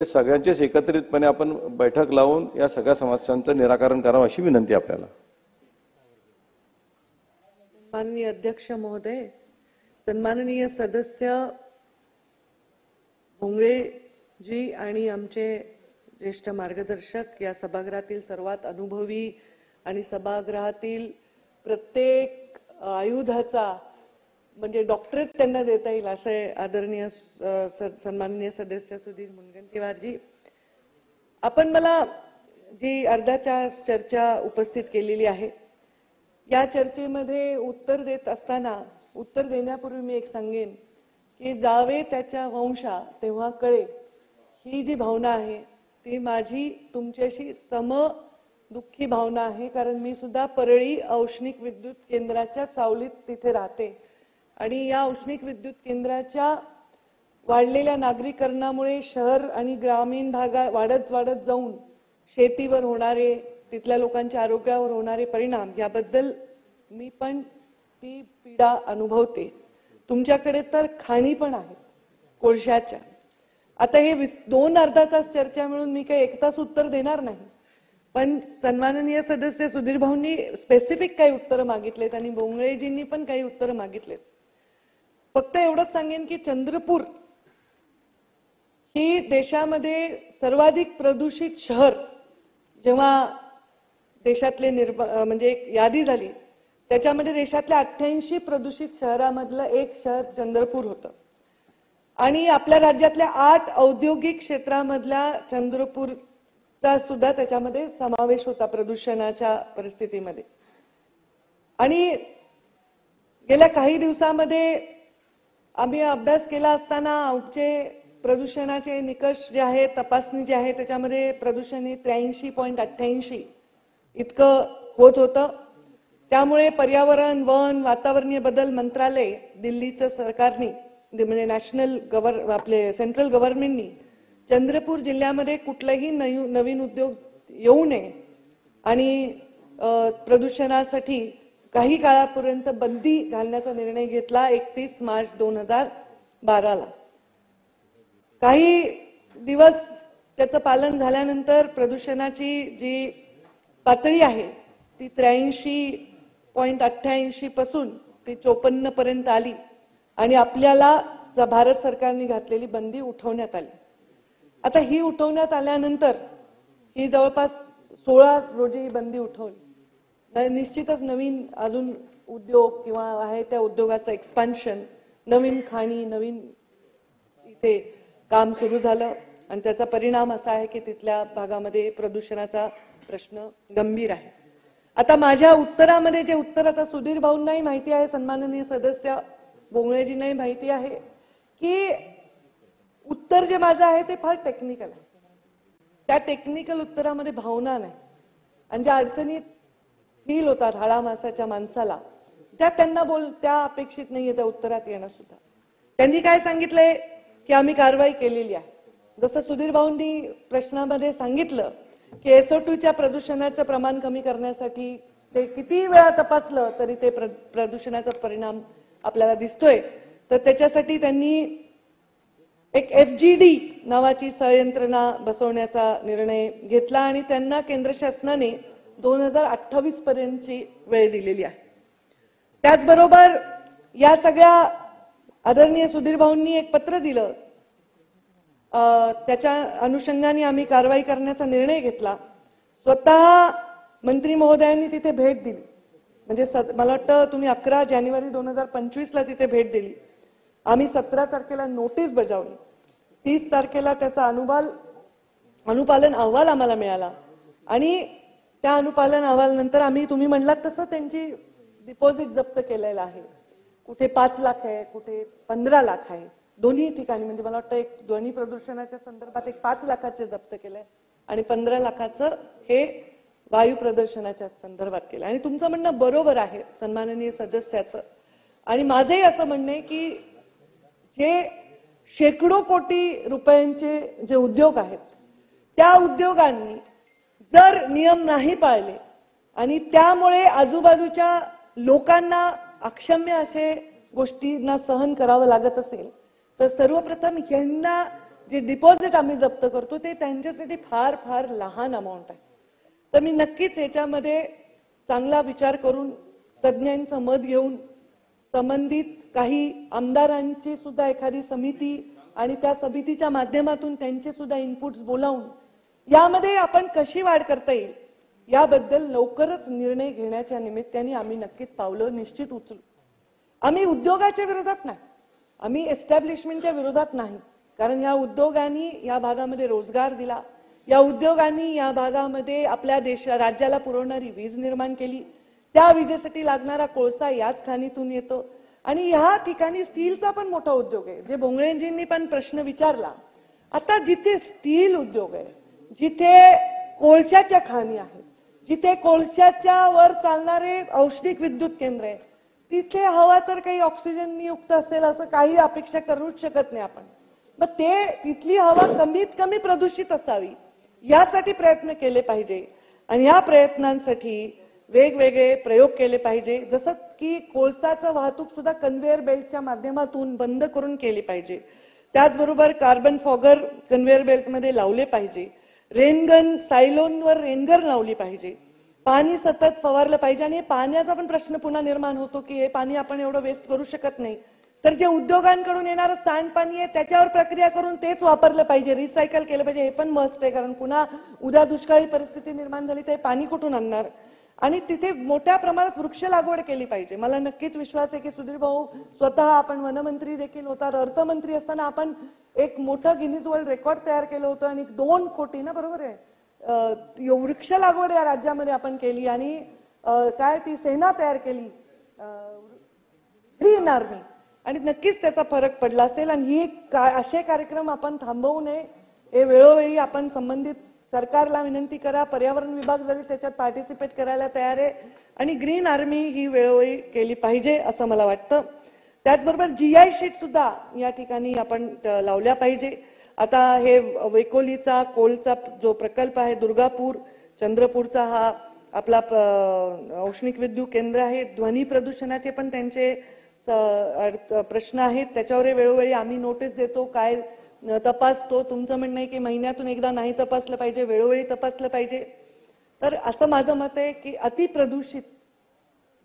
सगळ्यांचेच एकत्रितपणे आपण बैठक लावून या सगळ्या समस्यांचं निराकरण करावं अशी विनंती आपल्याला। माननीय अध्यक्ष महोदय, सन्माननीय सदस्य भोंगळे जी आणि आमचे ज्येष्ठ मार्गदर्शक, या सभागृहातील सर्वात अनुभवी आणि सभागृहातील प्रत्येक आयुधाचा म्हणजे डॉक्टरेट त्यांना देता येईल असे आदरणीय सन्माननीय सदस्य सुधीर मुनगंटीवारजी, आपण मला जी अर्ध्याच्या चर्चा उपस्थित केलेली आहे, या चर्चेमध्ये उत्तर देत असताना उत्तर देण्यापूर्वी मी एक सांगेन की जावे त्याच्या वंशा तेव्हा कळे, ही जी भावना आहे ती माझी तुमच्याशी सम दुःखी भावना आहे। कारण मी सुद्धा परळी औष्णिक विद्युत केंद्राच्या सावलीत तिथे राहते आणि या औष्णिक विद्युत केंद्राच्या वाढलेल्या नागरीकरणामुळे शहर आणि ग्रामीण भागात वाढत जाऊन शेतीवर होणारे, तिथल्या लोकांच्या आरोग्यावर होणारे परिणाम याबद्दल मी पण ती पीडा अनुभवते। तुमच्याकडे तर खाणी पण आहेत कोळशाच्या। आता हे दोन अर्धा तास चर्चा मिळून मी काही एक तास उत्तर देणार नाही, पण सन्माननीय सदस्य सुधीर भाऊंनी स्पेसिफिक काही उत्तर मागितलेत आणि भोंगळेजींनी पण काही उत्तर मागितलेत। फक्त एवढंच सांगेन की चंद्रपूर ही देशामध्ये सर्वाधिक प्रदूषित शहर जेव्हा देशातले म्हणजे एक यादी झाली, त्याच्यामध्ये देशातल्या 88 प्रदूषित शहरामधलं एक शहर चंद्रपूर होतं आणि आपल्या राज्यातल्या 8 औद्योगिक क्षेत्रामधल्या चंद्रपूरचा सुद्धा त्याच्यामध्ये समावेश होता प्रदूषणाच्या परिस्थितीमध्ये। आणि गेल्या काही दिवसांमध्ये आम्ही अभ्यास केला असताना आमचे प्रदूषणाचे निकष जे आहेत, तपासणी जी आहे, त्याच्यामध्ये प्रदूषण हे 83.88 इतकं होत होतं। त्यामुळे पर्यावरण, वन, वातावरणीय बदल मंत्रालय दिल्लीचं सरकारने म्हणजे आपले सेंट्रल गव्हर्नमेंटनी चंद्रपूर जिल्ह्यामध्ये कुठलाही नवीन उद्योग येऊ नये आणि प्रदूषणासाठी काही काळापर्यंत बंदी घालण्याचा निर्णय घेतला 31 मार्च 2012 ला। काही दिवस त्याचं पालन झाल्यानंतर प्रदूषणाची जी पातळी आहे ती 83.88 पासून ती 54 पर्यंत आली आणि आपल्याला भारत सरकारने घातलेली बंदी उठवण्यात आली। आता ही उठवण्यात आल्यानंतर ही जवळपास 16 रोजी ही बंदी उठवली। निश्चितच नवीन अजून उद्योग किंवा आहे त्या उद्योगाचं एक्सपान्शन, नवीन खाणी, नवीन इथे काम सुरू झालं आणि त्याचा परिणाम असा आहे की तिथल्या भागामध्ये प्रदूषणाचा प्रश्न गंभीर आहे। आता माझ्या उत्तरामध्ये जे उत्तर आता सुधीर भाऊंनाही माहिती आहे, सन्माननीय सदस्य भोंगळेजींनाही माहिती आहे की उत्तर जे माझं आहे ते फार टेक्निकल आहे। त्या टेक्निकल उत्तरामध्ये भावना नाही आणि ज्या अडचणी फील होतात हाडामासाच्या माणसाला त्या त्या अपेक्षित नाहीये त्या उत्तरात येणं सुद्धा। त्यांनी काय सांगितलंय की आम्ही कारवाई केलेली आहे। जसं सुधीर भाऊंनी प्रश्नामध्ये सांगितलं की SO2च्या प्रदूषणाचं प्रमाण कमी करण्यासाठी ते किती वेळा तपासलं तरी ते प्रदूषणाचा परिणाम आपल्याला दिसतोय, तर त्याच्यासाठी त्यांनी एक FGD नावाची संयंत्रणा बसवण्याचा निर्णय घेतला आणि त्यांना केंद्र शासनाने 2028 पर्यंतची वेळ दिलेली आहे। त्याचबरोबर या सगळ्या आदरणीय सुधीर भाऊंनी एक पत्र दिलं, त्याच्या अनुषंगाने आम्ही कारवाई करण्याचा निर्णय घेतला। स्वतः मंत्री महोदयांनी तिथे भेट दिली, म्हणजे मला वाटतं तुम्ही 11 जानेवारी 2025 ला तिथे भेट दिली। आम्ही 17 तारखेला नोटीस बजावली, 30 तारखेला त्याचा अनुपालन अहवाल आम्हाला मिळाला आणि त्या अनुपालन अहवाल नंतर आम्ही तुम्ही म्हणलात तसं त्यांची डिपॉझिट जप्त केलेलं आहे। कुठे 5 लाख आहे, कुठे 15 लाख आहे, दोन्ही ठिकाणी। म्हणजे मला वाटतं एक ध्वनी प्रदूषणाच्या संदर्भात एक 5 लाखाचे जप्त केलंय आणि 15 लाखाचं हे वायू प्रदूषणाच्या संदर्भात केलं। आणि तुमचं म्हणणं बरोबर आहे सन्माननीय सदस्याचं, आणि माझंही असं म्हणणं आहे की जे शेकडो कोटी रुपयांचे जे उद्योग आहेत त्या उद्योगांनी जर नियम नाही पाळले आणि त्यामुळे आजूबाजूच्या लोकांना अक्षम्य असे गोष्टींना सहन करावं लागत असेल तर सर्वप्रथम यांना जे डिपॉझिट आम्ही जप्त करतो ते त्यांच्यासाठी फार फार लहान अमाऊंट आहे. तर मी नक्कीच याच्यामध्ये चांगला विचार करून तज्ज्ञांचं मत घेऊन संबंधित काही आमदारांची सुद्धा एखादी समिती आणि त्या समितीच्या माध्यमातून त्यांचे सुद्धा इनपुट्स बोलावून यामध्ये आपण कशी वाढ करता येईल याबद्दल लवकरच निर्णय घेण्याच्या निमित्ताने आम्ही नक्कीच पावलं निश्चित उचलू. आम्ही उद्योगाच्या विरोधात नाही, आम्ही एस्टॅब्लिशमेंटच्या विरोधात नाही, कारण या उद्योगांनी या भागामध्ये रोजगार दिला, या उद्योगांनी या भागामध्ये आपल्या राज्याला पुरवणारी वीज निर्माण केली, त्या विजेसाठी लागणारा कोळसा याच खाणीतून येतो आणि ह्या ठिकाणी स्टीलचा पण मोठा उद्योग आहे. जे भोंगळेंजींनी पण प्रश्न विचारला, आता जिथे स्टील उद्योग आहे, जिथे कोळशाच्या खाणी आहेत, जिथे कोळशाच्या वर चालणारे औष्णिक विद्युत केंद्र आहे, तिथे हवा तर काही ऑक्सिजन युक्त असेल असं काही अपेक्षा करूच शकत नाही आपण. मग ते तिथली हवा कमीत कमी प्रदूषित असावी यासाठी प्रयत्न केले पाहिजे आणि या प्रयत्नांसाठी वेगवेगळे प्रयोग केले पाहिजे. जसं की कोळसाचं वाहतूक सुद्धा कन्व्हेअर बेल्टच्या माध्यमातून बंद करून केली पाहिजे. त्याचबरोबर कार्बन फॉगर कन्व्हेअर बेल्टमध्ये लावले पाहिजे. रेनगन सायलोनवर रेनगन लावली पाहिजे. पाणी सतत फवारलं पाहिजे आणि पाण्याचा पण प्रश्न पुन्हा निर्माण होतो की हे पाणी आपण एवढं वेस्ट करू शकत नाही. तर जे उद्योगांकडून येणारं सांडपाणी आहे त्याच्यावर प्रक्रिया करून तेच वापरलं पाहिजे, रिसायकल केलं पाहिजे. हे पण मस्ट आहे, कारण पुन्हा उद्या दुष्काळी परिस्थिती निर्माण झाली तर पाणी कुठून आणणार. आणि तिथे मोठ्या प्रमाणात वृक्ष लागवड केली पाहिजे. मला नक्कीच विश्वास आहे की सुधीर भाऊ स्वतः आपण वनमंत्री देखील होतात, अर्थमंत्री असताना आपण एक मोठं गिनीज वर्ल्ड रेकॉर्ड तयार केलं होतं आणि 2 कोटी ना, बरोबर आहे, वृक्ष लागवड या राज्यामध्ये आपण केली आणि काय ती सेना तयार केली, ग्रीन आर्मी, आणि नक्कीच त्याचा फरक पडला असेल. आणि ही असे कार्यक्रम आपण थांबवू नये, हे वेळोवेळी आपण संबंधित सरकारला विनंती करा. पर्यावरण विभाग जरी त्याच्यात पार्टिसिपेट करायला तयार आहे आणि ग्रीन आर्मी ही वेळोवेळी केली पाहिजे असं मला वाटतं. त्याचबरोबर GI शीट सुद्धा या ठिकाणी आपण लावल्या पाहिजे. आता हे वेकोलीचा कोलचा जो प्रकल्प आहे, दुर्गापूर चंद्रपूरचा हा आपला औष्णिक विद्युत केंद्र आहे, ध्वनी प्रदूषणाचे पण त्यांचे प्रश्न आहेत, त्याच्यावर वेळोवेळी आम्ही नोटीस देतो, काय तपासतो. तुमचं म्हणणं आहे की महिन्यातून एकदा नाही तपासलं पाहिजे, वेळोवेळी तपासलं पाहिजे. तर असं माझं मत आहे की अतिप्रदूषित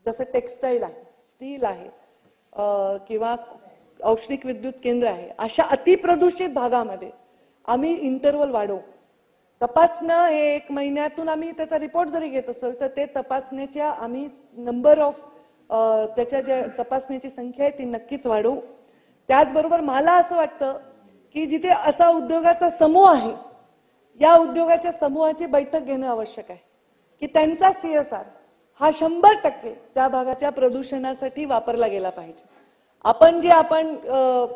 जसं टेक्सटाईल आहे, स्टील आहे किंवा औष्णिक विद्युत केंद्र आहे, अशा अतिप्रदूषित भागामध्ये आम्ही इंटरवल वाढवू. तपासणं हे 1 महिन्यातून आम्ही त्याचा रिपोर्ट जरी घेत असेल तर ते तपासण्याच्या आम्ही नंबर ऑफ त्याच्या ज्या तपासण्याची संख्या आहे ती नक्कीच वाढवू. त्याचबरोबर मला असं वाटतं की जिथे असा उद्योगाचा समूह आहे, या उद्योगाच्या समूहाची बैठक घेणं आवश्यक आहे की त्यांचा CSR हा 100% त्या भागाच्या प्रदूषणासाठी वापरला गेला पाहिजे. आपण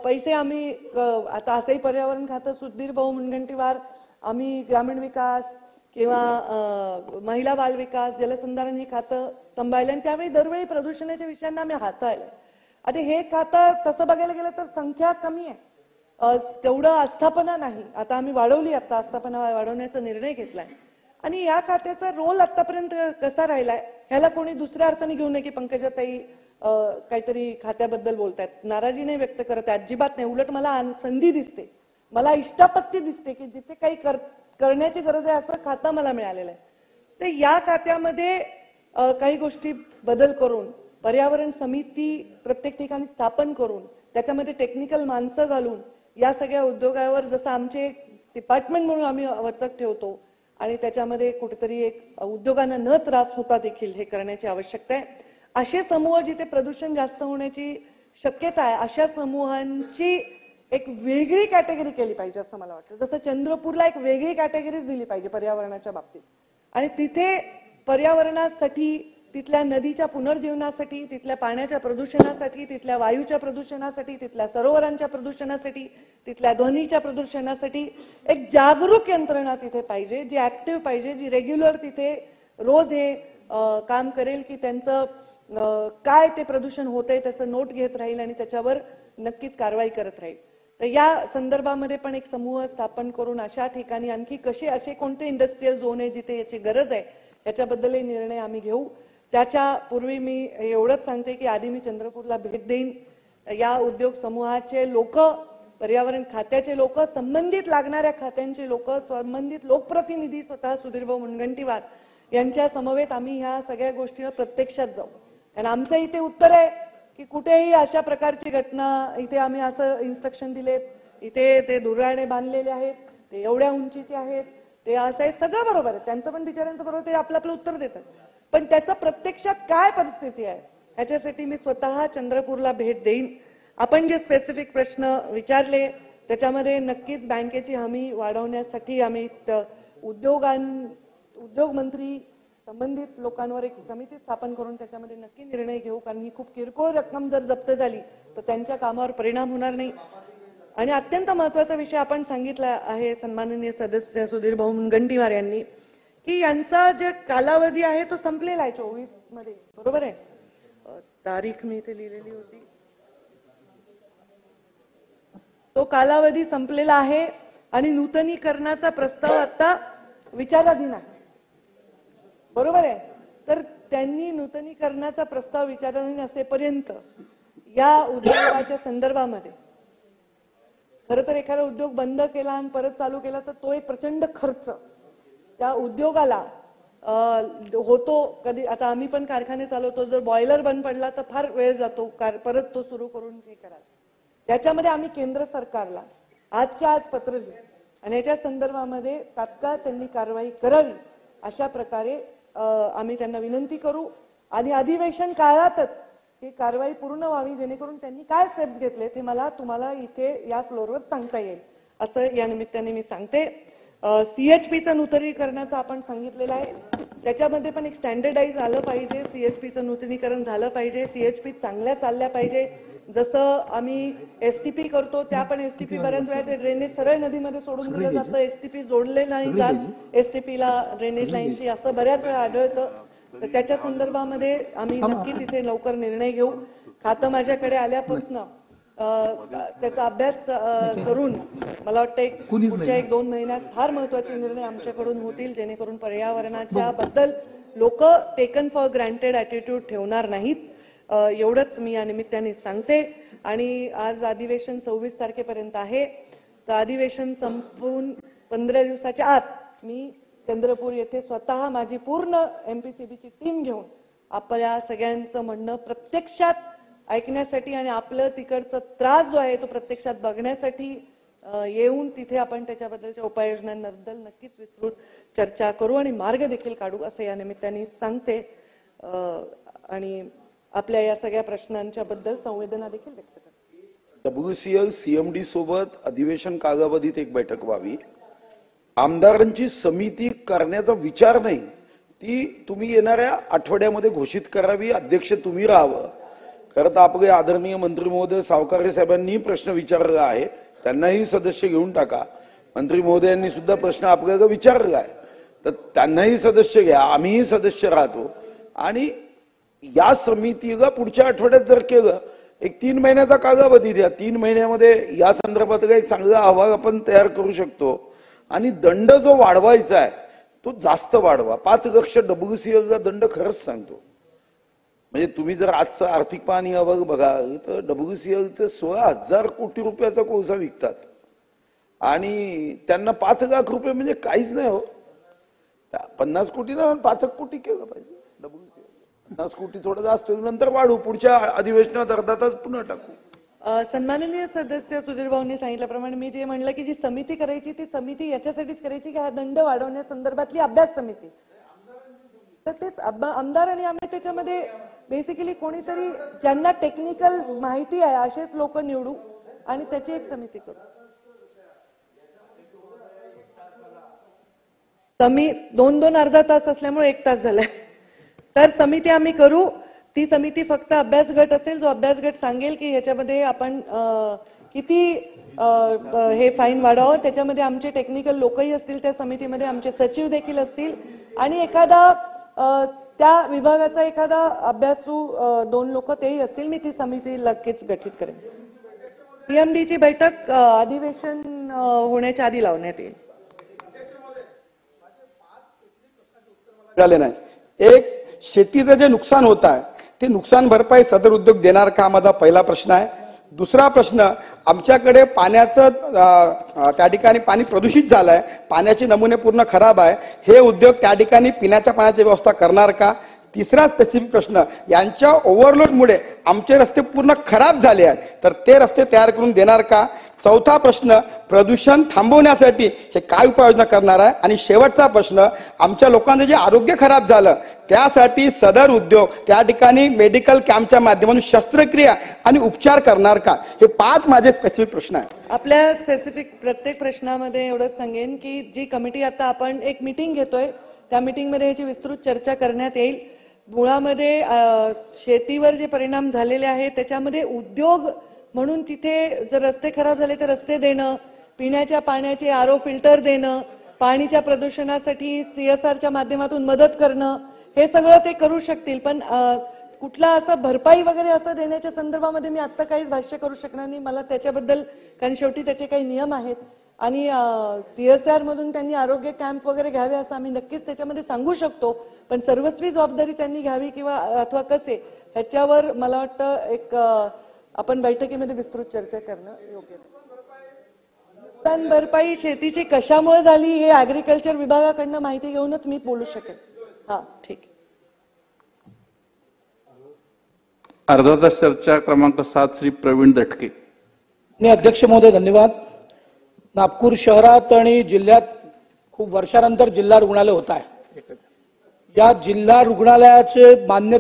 पैसे आम्ही आता असंही पर्यावरण खातं, सुधीर भाऊ मुनगंटीवार, आम्ही ग्रामीण विकास किंवा महिला बाल विकास, जलसंधारण ही खातं सांभाळले आणि त्यावेळी दरवेळी प्रदूषणाच्या विषयांना आम्ही हाताळलं. आता हे खातं तसं बघायला गेलं तर संख्या कमी आहे, तेवढं आस्थापना नाही. आता आम्ही वाढवली, आता आस्थापना वाढवण्याचा निर्णय घेतलाय आणि या खात्याचा रोल आतापर्यंत कसा राहिलाय ह्याला कोणी दुसऱ्या अर्थाने घेऊ नये की पंकजाताई काहीतरी खात्याबद्दल बोलतायत. नाराजी नाही व्यक्त करत, अजिबात नाही. उलट मला संधी दिसते, मला इष्टापत्ती दिसते की जिथे काही करण्याची गरज आहे असं खातं मला मिळालेलं आहे. तर या खात्यामध्ये काही गोष्टी बदल करून, पर्यावरण समिती प्रत्येक ठिकाणी स्थापन करून, त्याच्यामध्ये टेक्निकल माणसं घालून या सगळ्या उद्योगावर जसं आमचे डिपार्टमेंट म्हणून आम्ही वचक ठेवतो आणि त्याच्यामध्ये कुठेतरी एक उद्योगांना न त्रास होता देखील हे करण्याची आवश्यकता आहे. असे समूह जिथे प्रदूषण जास्त होण्याची शक्यता आहे अशा समूहांची एक वेगळी कॅटेगरी केली पाहिजे असं मला वाटतं. जसं चंद्रपूरला एक वेगळी कॅटेगरी दिली पाहिजे पर्यावरणाच्या बाबतीत आणि तिथे पर्यावरणासाठी, तिथल्या नदीच्या पुनर्जीवनासाठी, तिथल्या पाण्याच्या प्रदूषणासाठी, तिथल्या वायूच्या प्रदूषणासाठी, तिथल्या सरोवरांच्या प्रदूषणासाठी, तिथल्या ध्वनीच्या प्रदूषणासाठी एक जागरूक यंत्रणा तिथे पाहिजे, जी ऍक्टिव्ह पाहिजे, जी रेग्युलर तिथे रोज हे काम करेल की त्यांचं काय ते प्रदूषण होतंय त्याचं नोट घेत राहील आणि त्याच्यावर नक्कीच कारवाई करत राहील. तर या संदर्भामध्ये पण एक समूह स्थापन करून अशा ठिकाणी आणखी कसे असे कोणते इंडस्ट्रियल झोन आहे जिथे याची गरज आहे याच्याबद्दलही निर्णय आम्ही घेऊ. त्याच्या पूर्वी मी एवढंच सांगते की आधी मी चंद्रपूरला भेट देईन, या उद्योग समूहाचे लोक पर्यावरण खात्याचे लोक, संबंधित लागणाऱ्या खात्यांचे लोक, संबंधित लोकप्रतिनिधी, स्वतः सुधीरभाऊ मुनगंटीवार यांच्या समवेत आम्ही ह्या सगळ्या गोष्टीवर प्रत्यक्षात जाऊ. कारण आमचं इथे उत्तर आहे की कुठेही अशा प्रकारची घटना, इथे आम्ही असं इन्स्ट्रक्शन दिलेत, इथे ते दुराणे बांधलेले आहेत, ते एवढ्या उंचीचे आहेत, ते असं आहे, सगळं बरोबर आहे, त्यांचं पण बिचाऱ्यांचं बरोबर, ते आपलं उत्तर देतात. पण त्याचं प्रत्यक्षात काय परिस्थिती आहे ह्याच्यासाठी मी स्वतः चंद्रपूरला भेट देईन. आपण जे स्पेसिफिक प्रश्न विचारले त्याच्यामध्ये नक्कीच बँकेची हमी वाढवण्यासाठी आम्ही उद्योग मंत्री संबंधित लोकांवर एक समिती स्थापन करून त्याच्यामध्ये नक्की निर्णय घेऊ. कारण ही खूप किरकोळ रक्कम जर जप्त झाली तर त्यांच्या कामावर परिणाम होणार नाही. आणि अत्यंत महत्वाचा विषय आपण सांगितला आहे सन्माननीय सदस्य सुधीरभाऊ मुनगंटीवार यांनी, की यांचा जे कालावधी आहे तो संपलेला आहे 24 मध्ये, बरोबर आहे, तारीख मी इथे लिहिलेली होती, तो कालावधी संपलेला आहे आणि नूतनीकरणाचा प्रस्ताव आता विचाराधीन आहे, बरोबर आहे. तर त्यांनी नूतनीकरणाचा प्रस्ताव विचाराधीन असेपर्यंत या उद्योगाच्या संदर्भामध्ये खरं तर एखादा उद्योग बंद केला आणि परत चालू केला तर तो एक प्रचंड खर्च त्या उद्योगाला होतो. कधी आता आम्ही पण कारखाने चालवतो, जर बॉयलर बंद पडला तर फार वेळ जातो परत तो सुरू करून हे करायला. त्याच्यामध्ये आम्ही केंद्र सरकारला आजच्या आज पत्र लिहू आणि याच्या संदर्भामध्ये तात्काळ त्यांनी कारवाई करावी अशा प्रकारे आम्ही त्यांना विनंती करू. आणि अधिवेशन काळातच ही कारवाई पूर्ण व्हावी, जेणेकरून त्यांनी काय स्टेप्स घेतले ते मला तुम्हाला इथे या फ्लोअरवर सांगता येईल असं या निमित्ताने मी सांगते. सीएचपीचं नूतनीकरणाचं आपण सांगितलेलं आहे, त्याच्यामध्ये पण एक स्टँडर्डाइज आलं पाहिजे, सीएचपीचं नूतनीकरण झालं पाहिजे, सीएचपी चांगल्या चालल्या पाहिजे. जसं आम्ही एसटीपी करतो त्या पण एसटीपी बऱ्याच वेळा ते ड्रेनेज सरळ नदीमध्ये सोडून दिलं जातं, एसटीपी जोडले नाही जात एसटीपीला ड्रेनेज लाईनशी, असं बऱ्याच वेळा आढळतं. तर त्याच्या संदर्भामध्ये आम्ही नक्कीच इथे लवकर निर्णय घेऊ. खातं माझ्याकडे आल्यापासून त्याचा अभ्यास करून मला वाटतं पुढच्या 1-2 महिन्यात फार महत्वाचे निर्णय आमच्याकडून होतील, जेणेकरून पर्यावरणाच्या बद्दल लोक टेकन फॉर ग्रँटेड ॲटिट्यूड ठेवणार नाहीत. एवढंच मी या निमित्ताने सांगते. आणि आज अधिवेशन 26 तारखेपर्यंत आहे, तर अधिवेशन संपून 15 दिवसाच्या आत मी चंद्रपूर येथे स्वतः माझी पूर्ण एमपीसीबीची टीम घेऊन आपल्या सगळ्यांचं म्हणणं प्रत्यक्षात ऐकण्यासाठी आणि आपलं तिकडचा त्रास जो आहे तो प्रत्यक्षात बघण्यासाठी येऊन तिथे आपण त्याच्याबद्दलच्या उपाययोजनांबद्दल नक्कीच विस्तृत चर्चा करू आणि मार्ग देखील काढू असं या निमित्ताने सांगते. आणि आपल्या या सगळ्या प्रश्नांच्या बद्दल संवेदना देखील व्यक्त करते. WCL CMD सोबत अधिवेशन कालावधीत एक बैठक व्हावी, आमदारांची समिती करण्याचा विचार नाही, ती तुम्ही येणाऱ्या आठवड्यामध्ये घोषित करावी, अध्यक्ष तुम्ही राहावं. खरं तर आपले आदरणीय मंत्री महोदय सावकारे साहेबांनी प्रश्न विचारला आहे, त्यांनाही सदस्य घेऊन टाका. मंत्री महोदयांनी सुद्धा प्रश्न आपल्याला विचारला आहे, तर त्यांनाही सदस्य घ्या, आम्हीही सदस्य राहतो. आणि या समितीला पुढच्या आठवड्यात जर केलं, एक 3 महिन्याचा कालावधी द्या, 3 महिन्यामध्ये या संदर्भात एक चांगला अहवाल आपण तयार करू शकतो. आणि दंड जो वाढवायचा आहे तो जास्त वाढवा. 5 लाख WCL दंड खरंच सांगतो. म्हणजे तुम्ही जर आजचा आर्थिक पाहणी अहवाल बघाल तर WCLचे 16,000 कोटी रुपयाचा कोळसा विकतात आणि त्यांना 5 लाख रुपये म्हणजे काहीच नाही हो. 50 कोटी ना 5 कोटी केलं पाहिजे WCL. 50 कोटी थोडं जास्त होईल, नंतर वाढू, पुढच्या अधिवेशनात अर्धा तास पुन्हा टाकू. सन्माननीय सदस्य सुधीरभाऊंनी सांगितल्याप्रमाणे मी जे म्हणलं की जी समिती करायची ती समिती याच्यासाठीच करायची की हा दंड वाढवण्यासंदर्भातली अभ्यास समिती, तर तेच आमदार आणि आम्ही त्याच्यामध्ये बेसिकली कोणीतरी ज्यांना टेक्निकल माहिती आहे असेच लोक निवडू आणि त्याची एक समिती करू. दोन अर्धा तास असल्यामुळे 1 तास झालाय. तर समिती आम्ही करू. ती समिती फक्त अभ्यास गट असेल, जो अभ्यास गट सांगेल की ह्याच्यामध्ये आपण किती हे फाईन वाढावं. त्याच्यामध्ये आमचे टेक्निकल लोकही असतील, त्या समितीमध्ये आमचे सचिव देखील असतील आणि एखादा त्या विभागाचा एखादा अभ्यासू 2 लोक तेही असतील. मी ती समिती नक्कीच गठीत करेन. सीएमडीची बैठक अधिवेशन होण्याच्या आधी लावण्यात येईल. एक, शेतीचं जे नुकसान होत आहे ते नुकसान भरपाई सदर उद्योग देणार का, माझा पहिला प्रश्न आहे. दुसरा प्रश्न, आमच्याकडे पाण्याचं त्या ठिकाणी पाणी प्रदूषित झालंय, पाण्याचे नमुने पूर्ण खराब आहे, हे उद्योग त्या ठिकाणी पिण्याच्या पाण्याची व्यवस्था करणार का? तिसरा स्पेसिफिक प्रश्न, यांच्या ओव्हरलोडमुळे आमचे रस्ते पूर्ण खराब झाले आहेत, तर ते रस्ते तयार करून देणार का? चौथा प्रश्न, प्रदूषण थांबवण्यासाठी हे काय उपाययोजना करणार आहे? आणि शेवटचा प्रश्न, आमच्या लोकांचं जे आरोग्य खराब झालं त्यासाठी सदर उद्योग त्या ठिकाणी मेडिकल कॅम्पच्या माध्यमातून शस्त्रक्रिया आणि उपचार करणार का? हे 5 माझे स्पेसिफिक प्रश्न आहेत. आपल्या स्पेसिफिक प्रत्येक प्रश्नामध्ये एवढंच सांगेन की जी कमिटी आता आपण एक मीटिंग घेतोय, त्या मीटिंगमध्ये याची विस्तृत चर्चा करण्यात येईल. मुळामध्ये शेतीवर जे परिणाम झालेले आहेत त्याच्यामध्ये उद्योग म्हणून तिथे जर रस्ते खराब झाले तर रस्ते देणं, पिण्याच्या पाण्याचे आरओ फिल्टर देणं, पाणीच्या प्रदूषणासाठी CSRच्या माध्यमातून मदत करणं, हे सगळं ते करू शकतील. पण कुठला असं भरपाई वगैरे असं देण्याच्या संदर्भामध्ये मी आता काहीच भाष्य करू शकणार नाही मला त्याच्याबद्दल, कारण शेवटी त्याचे काही नियम आहेत आणि CSR मधून त्यांनी आरोग्य कॅम्प वगैरे घ्यावे असं आम्ही नक्कीच त्याच्यामध्ये सांगू शकतो. पण सर्वस्वी जबाबदारी त्यांनी घ्यावी किंवा अथवा कसे, ह्याच्यावर मला वाटतं एक आपण बैठकीमध्ये विस्तृत चर्चा करणं योग्य आहे. नुकसान भरपाई शेतीची कशामुळे झाली हे ऍग्रिकल्चर विभागाकडनं माहिती घेऊनच मी बोलू शकेन. हा, ठीक. अर्धा तास चर्चा क्रमांक 7 श्री प्रवीण दटके. अध्यक्ष महोदय धन्यवाद. नागपूर शहरात आणि जिल्ह्यात खूप वर्षानंतर जिल्हा रुग्णालय होत आहे. या जिल्हा रुग्णालयाचे मान्य